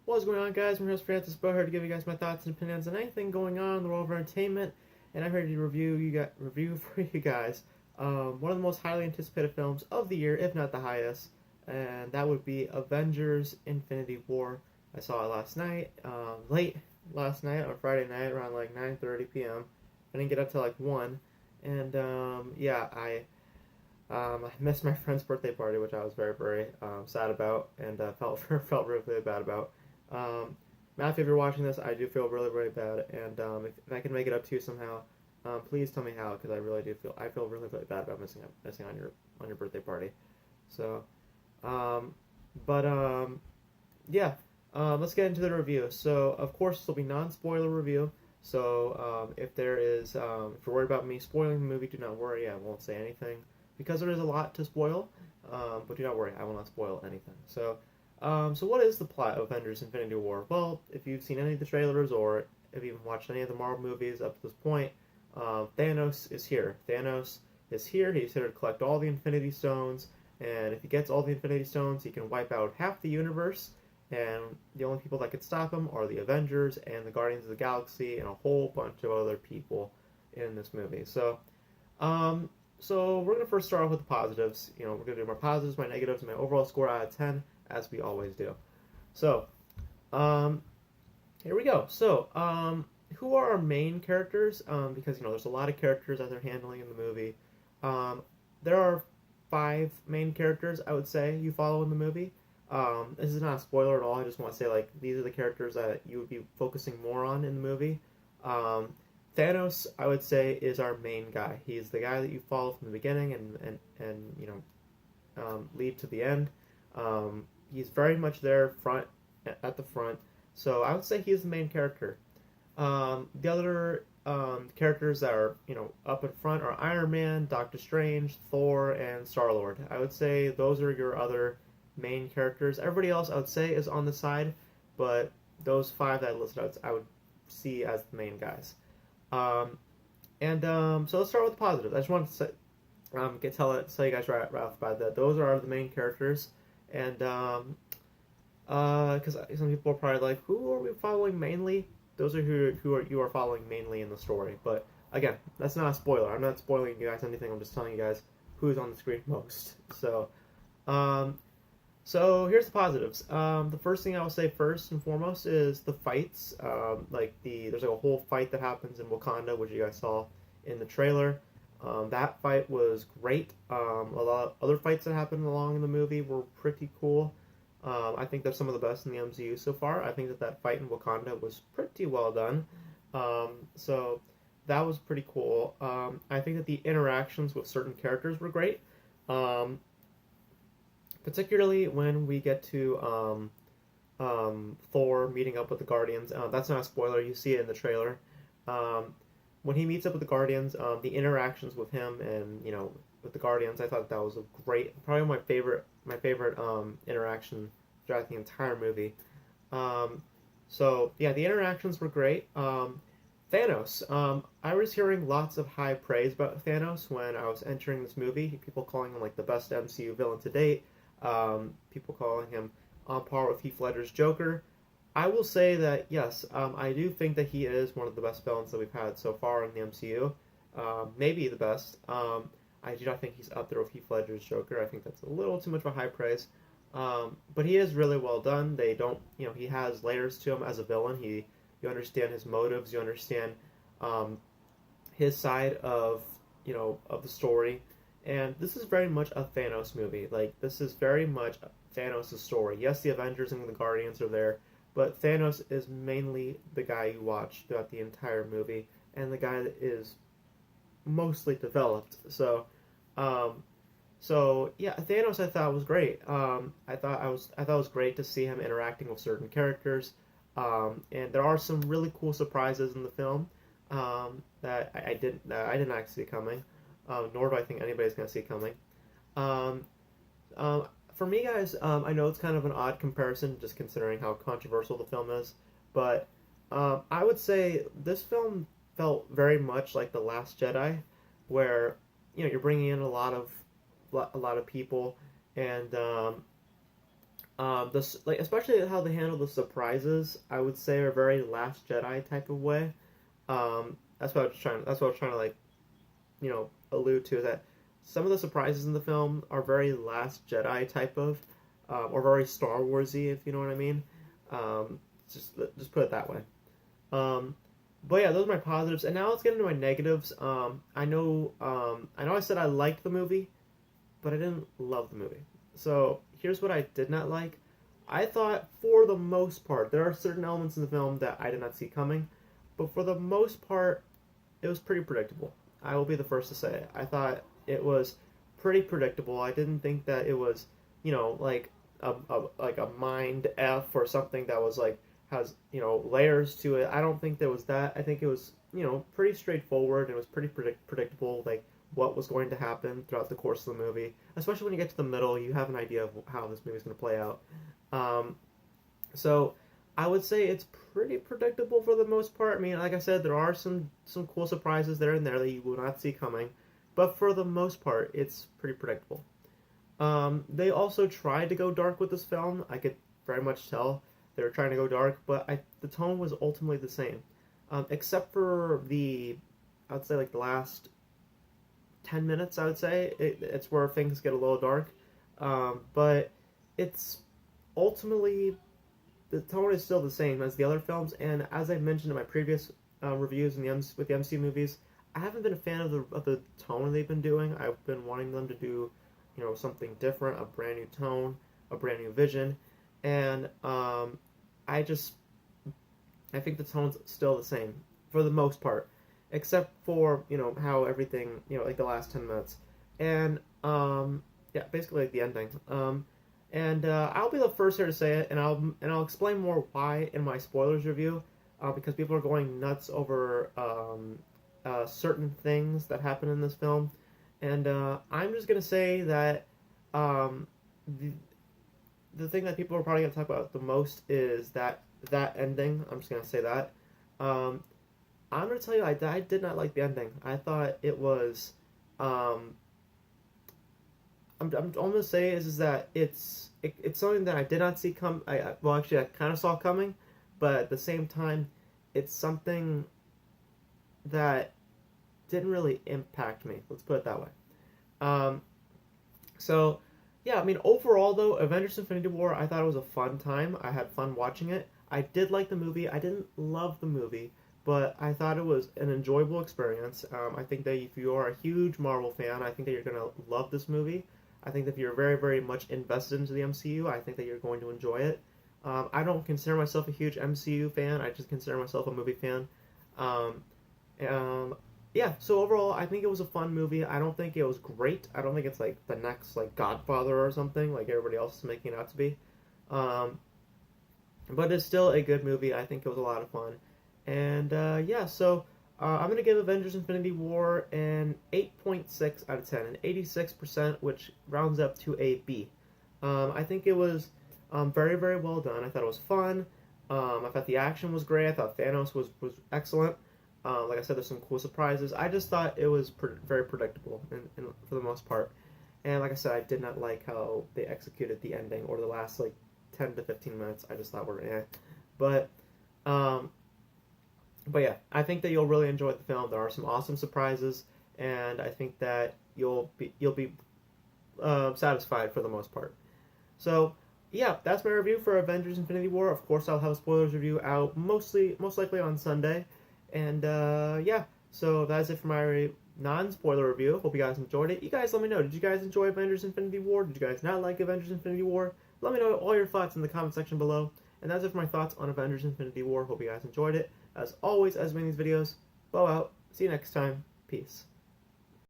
What's going on, guys? I'm your host Francis Beau, here to give you guys my thoughts and opinions on anything going on in the world of entertainment. And I'm here to review for you guys one of the most highly anticipated films of the year, if not the highest, and that would be Avengers: Infinity War. I saw it last night, late last night on Friday night, around like 9:30 p.m. I didn't get up till like 1, and I missed my friend's birthday party, which I was very sad about, and felt really bad about. Um, Matthew, if you're watching this, I do feel really bad, and if I can make it up to you somehow, please tell me how, because I feel really bad about missing on your birthday party. So, um, but yeah, let's get into the review. So, of course, this will be non-spoiler review. So, if you're worried about me spoiling the movie, do not worry. I won't say anything because there is a lot to spoil. But do not worry, I will not spoil anything. So what is the plot of Avengers: Infinity War? Well, if you've seen any of the trailers or if you've watched any of the Marvel movies up to this point, Thanos is here. Thanos is here. He's here to collect all the Infinity Stones, and if he gets all the Infinity Stones, he can wipe out half the universe. And the only people that can stop him are the Avengers and the Guardians of the Galaxy and a whole bunch of other people in this movie. Um, so we're gonna first start off with the positives. We're gonna do my positives, my negatives, and my overall score out of 10, as we always do. So, um, here we go. Who are our main characters? Because there's a lot of characters that they're handling in the movie. Um, there are five main characters I would say you follow in the movie. This is not a spoiler at all. I just want to say like these are the characters that you would be focusing more on in the movie. Um, Thanos, I would say, is our main guy. He's the guy that you follow from the beginning and lead to the end. He's very much there at the front. So I would say he's the main character. The other characters that are up in front are Iron Man, Doctor Strange, Thor, and Star Lord. I would say those are your other main characters. Everybody else I would say is on the side, but those five that I listed out I would see as the main guys. Um, so let's start with the positives. I just wanted to say, tell you guys right off about that. Those are the main characters, and because some people are probably like, who are we following mainly? Those are you are following mainly in the story. But again, that's not a spoiler. I'm not spoiling you guys anything. I'm just telling you guys who's on the screen most. Um, so here's the positives. The first thing I will say first and foremost is the fights. There's like a whole fight that happens in Wakanda, which you guys saw in the trailer. That fight was great. A lot of other fights that happened along in the movie were pretty cool. I think they're some of the best in the MCU so far. I think that fight in Wakanda was pretty well done. So that was pretty cool. I think that the interactions with certain characters were great. Um, Particularly when we get to Thor meeting up with the Guardians. That's not a spoiler. You see it in the trailer. Um, when he meets up with the Guardians, the interactions with him and with the Guardians, I thought that was a great, probably my favorite interaction throughout the entire movie. So yeah, the interactions were great. Thanos. I was hearing lots of high praise about Thanos when I was entering this movie. People calling him like the best MCU villain to date. People calling him on par with Heath Ledger's Joker. I will say that yes, I do think that he is one of the best villains that we've had so far in the MCU. Maybe the best. I do not think he's up there with Heath Ledger's Joker. I think that's a little too much of a high praise. But he is really well done. They don't, he has layers to him as a villain. You understand his motives. You understand his side of the story. And this is very much a Thanos movie. Like, this is very much Thanos' story. Yes, the Avengers and the Guardians are there, but Thanos is mainly the guy you watch throughout the entire movie, and the guy that is mostly developed. So yeah, Thanos I thought was great. I thought it was great to see him interacting with certain characters, and there are some really cool surprises in the film that I didn't actually see coming. Nor do I think anybody's going to see coming. Um, for me, guys, I know it's kind of an odd comparison, just considering how controversial the film is, but I would say this film felt very much like The Last Jedi, where you're bringing in a lot of people, and Like especially how they handle the surprises, I would say are very Last Jedi type of way. That's what I was trying. That's what I was trying to like allude to, that some of the surprises in the film are very Last Jedi type of, or very Star Warsy, if you know what I mean. Um, just put it that way. Um, but yeah, those are my positives, and now let's get into my negatives. I know I said I liked the movie, but I didn't love the movie. So here's what I did not like. I thought, for the most part, there are certain elements in the film that I did not see coming, but for the most part, it was pretty predictable. I will be the first to say it. I thought it was pretty predictable. I didn't think that it was, like a mind f or something that was like has layers to it. I don't think there was that. I think it was pretty straightforward. It was pretty predictable, like what was going to happen throughout the course of the movie. Especially when you get to the middle, you have an idea of how this movie is going to play out. Um, so I would say it's pretty predictable for the most part. I mean, like I said, there are some cool surprises there and there that you will not see coming, but for the most part, it's pretty predictable. They also tried to go dark with this film. I could very much tell they were trying to go dark, but the tone was ultimately the same, except for I would say like the last 10 minutes. I would say it's where things get a little dark, but it's ultimately the tone is still the same as the other films, and as I mentioned in my previous reviews with the MC movies, I haven't been a fan of the tone they've been doing. I've been wanting them to do, something different, a brand new tone, a brand new vision, and I just I think the tone's still the same for the most part, except for how everything like the last 10 minutes, and yeah, basically like the ending. And I'll be the first here to say it, and I'll explain more why in my spoilers review, because people are going nuts over certain things that happen in this film, and I'm just gonna say that um, the the thing that people are probably gonna talk about the most is that ending. I'm just gonna say that. Um, I'm gonna tell you, I did not like the ending. I thought it was. Um, I'm almost say is that it's something that I did not see come. Well, actually, I kind of saw coming, but at the same time, it's something that didn't really impact me. Let's put it that way. Um, so yeah, I mean, overall though, Avengers: Infinity War, I thought it was a fun time. I had fun watching it. I did like the movie. I didn't love the movie, but I thought it was an enjoyable experience. I think that if you are a huge Marvel fan, I think that you're gonna love this movie. I think that if you're very, very much invested into the MCU, I think that you're going to enjoy it. I don't consider myself a huge MCU fan. I just consider myself a movie fan. Um, um, yeah, so overall, I think it was a fun movie. I don't think it was great. I don't think it's like the next like Godfather or something like everybody else is making it out to be. Um, but it's still a good movie. I think it was a lot of fun. And yeah, so I'm going to give Avengers Infinity War an 8.6 out of 10, an 86%, which rounds up to a B. I think it was very, very well done. I thought it was fun. I thought the action was great. I thought Thanos was excellent. Like I said, there's some cool surprises. I just thought it was very predictable for the most part. And like I said, I did not like how they executed the ending or the last like 10 to 15 minutes. I just thought were But um, but yeah, I think that you'll really enjoy the film. There are some awesome surprises, and I think that you'll be satisfied for the most part. So yeah, that's my review for Avengers: Infinity War. Of course, I'll have a spoilers review out most likely on Sunday, and yeah. So that's it for my non-spoiler review. Hope you guys enjoyed it. You guys let me know. Did you guys enjoy Avengers: Infinity War? Did you guys not like Avengers: Infinity War? Let me know all your thoughts in the comment section below. And that's it for my thoughts on Avengers: Infinity War. Hope you guys enjoyed it. As always, as in these videos, Beau out. See you next time. Peace.